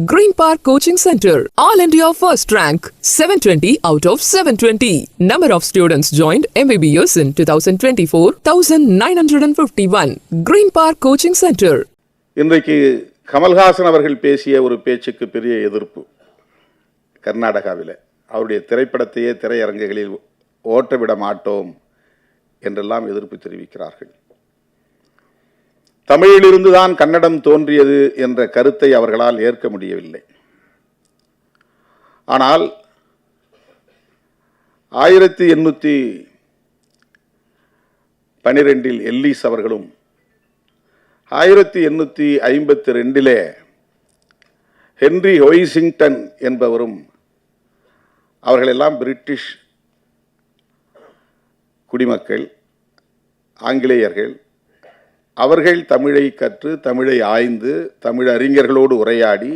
Green Park Coaching Center. All India first rank. 720 out of 720. Number of students joined MBBS in 2024, 1951. Green Park Coaching Center. இன்றைக்கு கமல்ஹாசன் அவர்கள் பேசிய ஒரு பேச்சுக்கு பெரிய எதிர்ப்பு கர்நாடகாவில். அவருடைய திரைப்படத்தையே திரையரங்குகளில் ஓட்டவிட மாட்டோம் என்றெல்லாம் எதிர்ப்பு தெரிவிக்கிறார்கள். தமிழிலிருந்துதான் கன்னடம் தோன்றியது என்ற கருத்தை அவர்களால் ஏற்க முடியவில்லை. ஆனால் 1812 எல்லிஸ் அவர்களும் 1852 ஹென்றி ஹொய்சிங்டன் என்பவரும், அவர்களெல்லாம் பிரிட்டிஷ் குடிமக்கள், ஆங்கிலேயர்கள். அவர்கள் தமிழை கற்று, தமிழை ஆய்ந்து, தமிழ் அறிஞர்களோடு உரையாடி,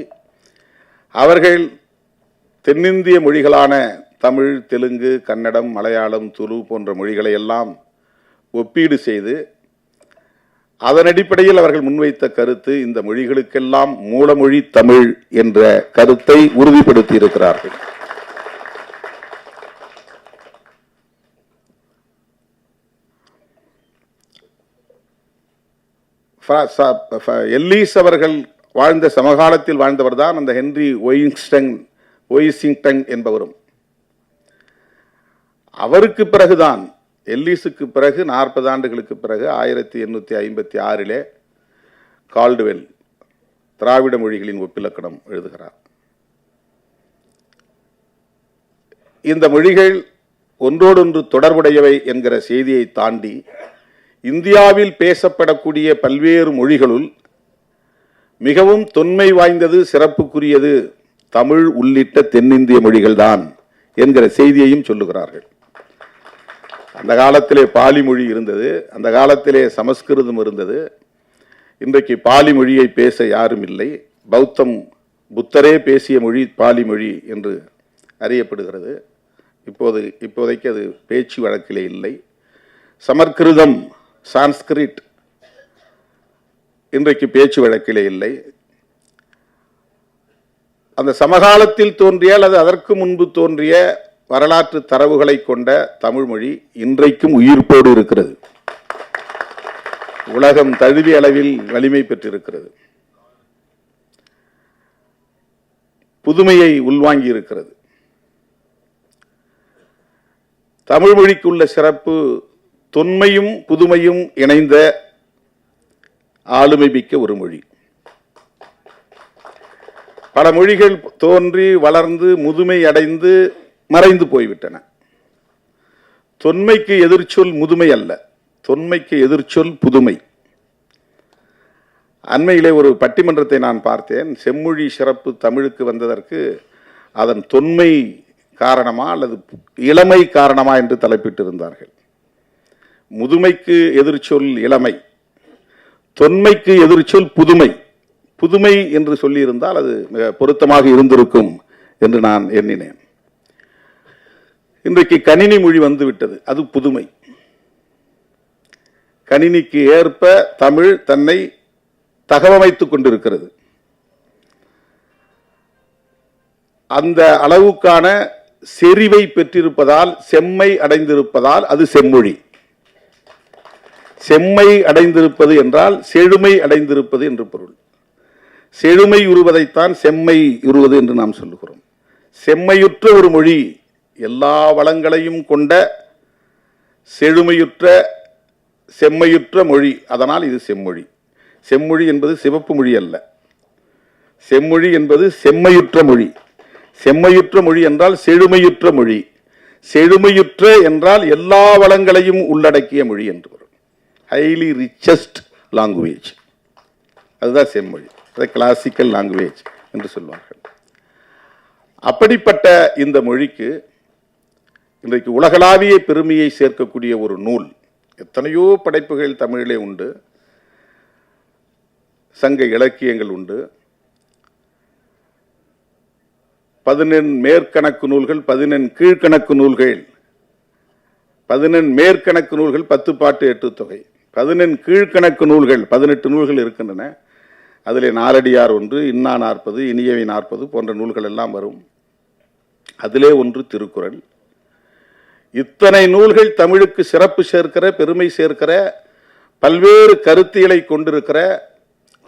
அவர்கள் தென்னிந்திய மொழிகளான தமிழ், தெலுங்கு, கன்னடம், மலையாளம், துளு போன்ற மொழிகளை எல்லாம் ஒப்பீடு செய்து, அதன் அடிப்படையில் அவர்கள் முன்வைத்த கருத்து இந்த மொழிகளுக்கெல்லாம் மூலமொழி தமிழ் என்ற கருத்தை உறுதிப்படுத்தி இருக்கிறார்கள். எல்லிஸ் அவர்கள் வாழ்ந்த சமகாலத்தில் வாழ்ந்தவர் தான் அந்த ஹென்றி ஒய்சிங்டன் என்பவரும். அவருக்கு பிறகுதான், எல்லிஸுக்கு பிறகு 40 ஆண்டுகளுக்கு பிறகு 1856 கால்டுவெல் திராவிட மொழிகளின் ஒப்பிலக்கணம் எழுதுகிறார். இந்த மொழிகள் ஒன்றோடொன்று தொடர்புடையவை என்கிற செய்தியை தாண்டி இந்தியாவில் பேசப்படக்கூடிய பல்வேறு மொழிகளுள் மிகவும் தொன்மை வாய்ந்தது, சிறப்புக்குரியது தமிழ் உள்ளிட்ட தென்னிந்திய மொழிகள்தான் என்கிற செய்தியையும் சொல்லுகிறார்கள். அந்த காலத்திலே பாலி மொழி இருந்தது, அந்த காலத்திலே சமஸ்கிருதம் இருந்தது. இன்றைக்கு பாலி மொழியை பேச யாரும் இல்லை. புத்தரே பேசிய மொழி பாலி மொழி என்று அறியப்படுகிறது. இப்போதைக்கு அது பேச்சு வழக்கிலே இல்லை. சமஸ்கிருதம், சான்ஸ்கிரிட் இன்றைக்கு பேச்சு வழக்கிலே இல்லை. அந்த சமகாலத்தில் தோன்றிய அல்லது அதற்கு முன்பு தோன்றிய வரலாற்று தரவுகளை கொண்ட தமிழ் மொழி இன்றைக்கும் உயிர்ப்போடு இருக்கிறது. உலகம் தழுவிய அளவில் வலிமை பெற்றிருக்கிறது. புதுமையை உள்வாங்கி இருக்கிறது. தமிழ் மொழிக்கு உள்ள சிறப்பு தொன்மையும் புதுமையும் இணைந்த ஆளுமை மிக்க ஒரு மொழி. பல மொழிகள் தோன்றி வளர்ந்து முதுமை அடைந்து மறைந்து போய்விட்டன. தொன்மைக்கு எதிர்ச்சொல் முதுமை அல்ல, தொன்மைக்கு எதிர்ச்சொல் புதுமை. அண்மையிலே ஒரு பட்டிமன்றத்தை நான் பார்த்தேன். செம்மொழி சிறப்பு தமிழுக்கு வந்ததற்கு அதன் தொன்மை காரணமா அல்லது இளமை காரணமா என்று தலைப்பிட்டிருந்தார்கள். முதுமைக்கு எதிர்ச்சொல் இளமை, தொன்மைக்கு எதிர்ச்சொல் புதுமை. புதுமை என்று சொல்லியிருந்தால் அது மிக பொருத்தமாக இருந்திருக்கும் என்று நான் எண்ணினேன். இன்றைக்கு கணினி மொழி வந்துவிட்டது, அது புதுமை. கணினிக்கு ஏற்ப தமிழ் தன்னை தகவமைத்துக் கொண்டிருக்கிறது. அந்த அளவுக்கான செறிவை பெற்றிருப்பதால், செம்மை அடைந்திருப்பதால் அது செம்மொழி. செம்மை அடைந்திருப்பது என்றால் செழுமை அடைந்திருப்பது என்று பொருள். செழுமை உருவதைத்தான் செம்மை உருவது என்று நாம் சொல்லுகிறோம். செம்மையுற்ற ஒரு மொழி, எல்லா வளங்களையும் கொண்ட செழுமையுற்ற செம்மையுற்ற மொழி, அதனால் இது செம்மொழி. செம்மொழி என்பது சிவப்பு மொழி அல்ல. செம்மொழி என்பது செம்மையுற்ற மொழி. செம்மையுற்ற மொழி என்றால் செழுமையுற்ற மொழி. செழுமையுற்ற என்றால் எல்லா வளங்களையும் உள்ளடக்கிய மொழி என்று வரும். ஹைலி ரிச்சஸ்ட் லாங்குவேஜ், அதுதான் செம்மொழி. அதை கிளாசிக்கல் லாங்குவேஜ் என்று சொல்வார்கள். அப்படிப்பட்ட இந்த மொழிக்கு இன்றைக்கு உலகளாவிய பெருமையை சேர்க்கக்கூடிய ஒரு நூல். எத்தனையோ படைப்புகள் தமிழிலே உண்டு, சங்க இலக்கியங்கள் உண்டு. 11 மேற்கணக்கு நூல்கள், 11 கீழ்கணக்கு நூல்கள். 11 மேற்கணக்கு நூல்கள் 10 பாட்டு 8 தொகை. 11 கீழ்கணக்கு நூல்கள் 18 நூல்கள் இருக்கின்றன. அதில் நாலடியார் ஒன்று, இன்னா 40, இனியவை 40 போன்ற நூல்கள் எல்லாம் வரும். அதிலே ஒன்று திருக்குறள். இத்தனை நூல்கள் தமிழுக்கு சிறப்பு சேர்க்கிற, பெருமை சேர்க்கிற, பல்வேறு கருத்தியலை கொண்டிருக்கிற,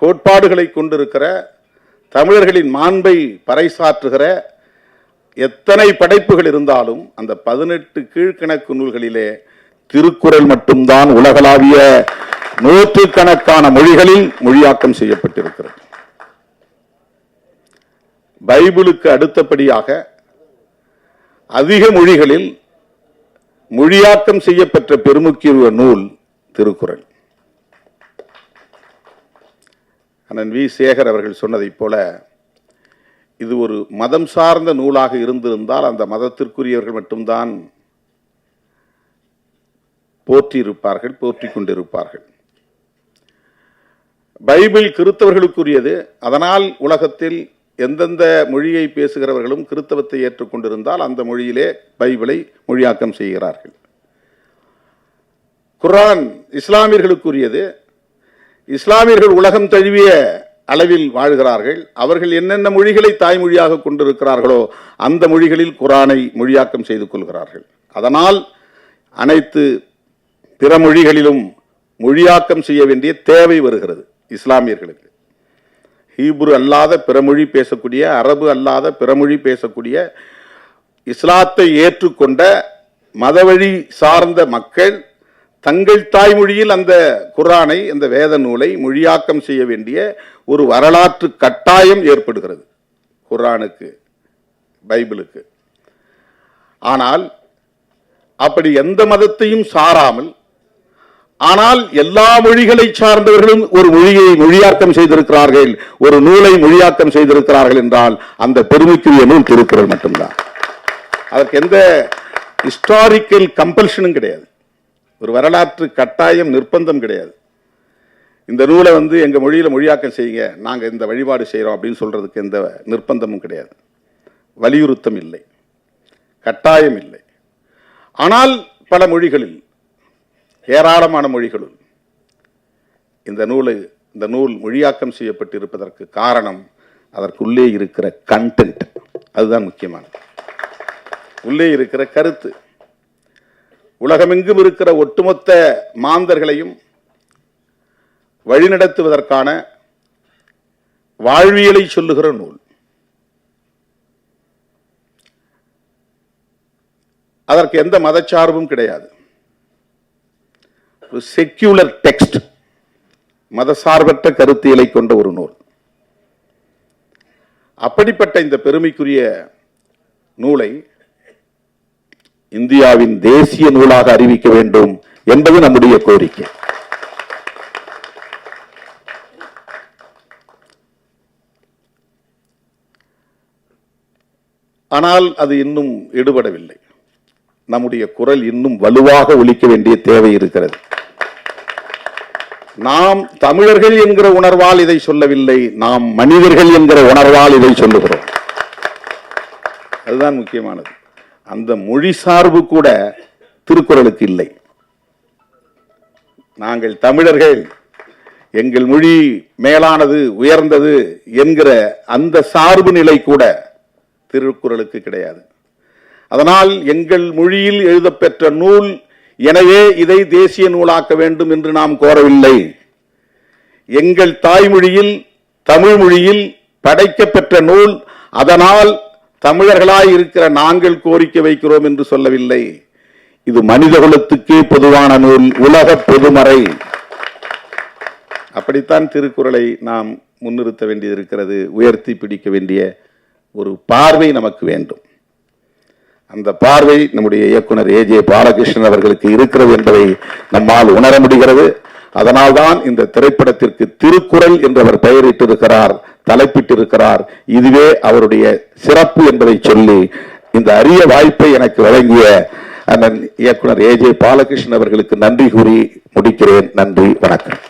கோட்பாடுகளை கொண்டிருக்கிற, தமிழர்களின் மாண்பை பறைசாற்றுகிற எத்தனை படைப்புகள் இருந்தாலும் அந்த 18 கீழ்கணக்கு நூல்களிலே திருக்குறள் மட்டும்தான் உலகளாவிய நூற்றுக்கணக்கான மொழிகளில் மொழியாக்கம் செய்யப்பட்டிருக்கிறது. பைபிளுக்கு அடுத்தபடியாக அதிக மொழிகளில் மொழியாக்கம் செய்யப்பெற்ற பெருமுக்கிய நூல் திருக்குறள். அண்ணன் வி. சேகர் அவர்கள் சொன்னதைப் போல இது ஒரு மதம் சார்ந்த நூலாக இருந்திருந்தால் அந்த மதத்திற்குரியவர்கள் மட்டும்தான் போற்றியிருப்பார்கள், போற்றிக் கொண்டிருப்பார்கள். பைபிள் கிறித்தவர்களுக்குரியது. அதனால் உலகத்தில் எந்தெந்த மொழியை பேசுகிறவர்களும் கிறித்தவத்தை ஏற்றுக்கொண்டிருந்தால் அந்த மொழியிலே பைபிளை மொழியாக்கம் செய்கிறார்கள். குர்ஆன் இஸ்லாமியர்களுக்குரியது. இஸ்லாமியர்கள் உலகம் தழுவிய அளவில் வாழ்கிறார்கள். அவர்கள் என்னென்ன மொழிகளை தாய்மொழியாக கொண்டிருக்கிறார்களோ அந்த மொழிகளில் குர்ஆனை மொழியாக்கம் செய்து கொள்கிறார்கள். அதனால் அனைத்து பிற மொழிகளிலும் மொழியாக்கம் செய்ய வேண்டிய தேவை வருகிறது இஸ்லாமியர்களுக்கு. ஹீப்ரு அல்லாத பிறமொழி பேசக்கூடிய, அரபு அல்லாத பிறமொழி பேசக்கூடிய, இஸ்லாத்தை ஏற்றுக்கொண்ட மதவழி சார்ந்த மக்கள் தங்கள் தாய்மொழியில் அந்த குர்ஆனை, அந்த வேத நூலை மொழியாக்கம் செய்ய வேண்டிய ஒரு வரலாற்று கட்டாயம் ஏற்படுகிறது குர்ஆனுக்கு, பைபிளுக்கு. ஆனால் அப்படி எந்த மதத்தையும் சாராமல், ஆனால் எல்லா மொழிகளை சார்ந்தவர்களும் ஒரு மொழியை மொழியாக்கம் செய்திருக்கிறார்கள், ஒரு நூலை மொழியாக்கம் செய்திருக்கிறார்கள் என்றால் அந்த பெருமைக்குரிய நூல் திருக்குறள் மட்டும்தான். அதற்கு எந்த ஹிஸ்டாரிக்கல் கம்பல்ஷனும் கிடையாது, ஒரு வரலாற்று கட்டாயம் நிர்பந்தம் கிடையாது. இந்த நூலை எங்க மொழியில மொழியாக்கம் செய்யுங்க, நாங்க இந்த வழிபாடு செய்யறோம் அப்படின்னு சொல்றதுக்கு எந்த நிர்பந்தமும் கிடையாது, வலியுறுத்தம் இல்லை, கட்டாயம் இல்லை. ஆனால் பல மொழிகளில், ஏராளமான மொழிகளுள் இந்த நூல் மொழியாக்கம் செய்யப்பட்டிருப்பதற்கு காரணம் அதற்குள்ளே இருக்கிற கண்டென்ட். அதுதான் முக்கியமானது. உள்ளே இருக்கிற கருத்து உலகமெங்கும் இருக்கிற ஒட்டுமொத்த மாந்தர்களையும் வழிநடத்துவதற்கான வாழ்வியலை சொல்லுகிற நூல். அதற்கு எந்த மதச்சார்பும் கிடையாது. ஒரு செக்யூலர் டெக்ஸ்ட், மதசார்பற்ற கருத்தியலை கொண்ட ஒரு நூல். அப்படிப்பட்ட இந்த பெருமைக்குரிய நூலை இந்தியாவின் தேசிய நூலாக அறிவிக்க வேண்டும் என்பது நம்முடைய கோரிக்கை. ஆனால் அது இன்னும் எடுபடவில்லை. நம்முடைய குரல் இன்னும் வலுவாக ஒலிக்க வேண்டிய தேவை இருக்கிறது. நாம் தமிழர்கள் என்கிற உணர்வால் இதை சொல்லவில்லை, நாம் மனிதர்கள் என்கிற உணர்வால் இதை சொல்லுகிறோம். அதுதான் முக்கியமானது. அந்த மொழி சார்பு கூட திருக்குறளுக்கு இல்லை. நாங்கள் தமிழர்கள், எங்கள் மொழி மேலானது, உயர்ந்தது என்கிற அந்த சார்பு நிலை கூட திருக்குறளுக்கு கிடையாது. அதனால் எங்கள் மொழியில் எழுதப்பெற்ற நூல், எனவே இதை தேசிய நூலாக்க வேண்டும் என்று நாம் கோரவில்லை. எங்கள் தாய்மொழியில், தமிழ் மொழியில் படைக்கப்பெற்ற நூல், அதனால் தமிழர்களாய் இருக்கிற நாங்கள் கோரிக்கை வைக்கிறோம் என்று சொல்லவில்லை. இது மனிதகுலத்துக்கே பொதுவான நூல், உலக பொதுமறை. அப்படித்தான் திருக்குறளை நாம் முன்னிறுத்த வேண்டியிருக்கிறது, உயர்த்தி பிடிக்க வேண்டிய ஒரு பார்வை நமக்கு வேண்டும். அந்த பார்வை நம்முடைய இயக்குனர் ஏஜே பாலகிருஷ்ணன் அவர்களுக்கு இருக்கிறது என்பதை நம்மால் உணர முடிகிறது. அதனால்தான் இந்த திரைப்படத்திற்கு திருக்குறள் என்று அவர் பெயரிட்டிருக்கிறார், தலைப்பிட்டிருக்கிறார். இதுவே அவருடைய சிறப்பு என்பதை சொல்லி இந்த அரிய வாய்ப்பை எனக்கு வழங்கிய அண்ணன் இயக்குனர் ஏஜே பாலகிருஷ்ணன் அவர்களுக்கு நன்றி கூறி முடிக்கிறேன். நன்றி, வணக்கம்.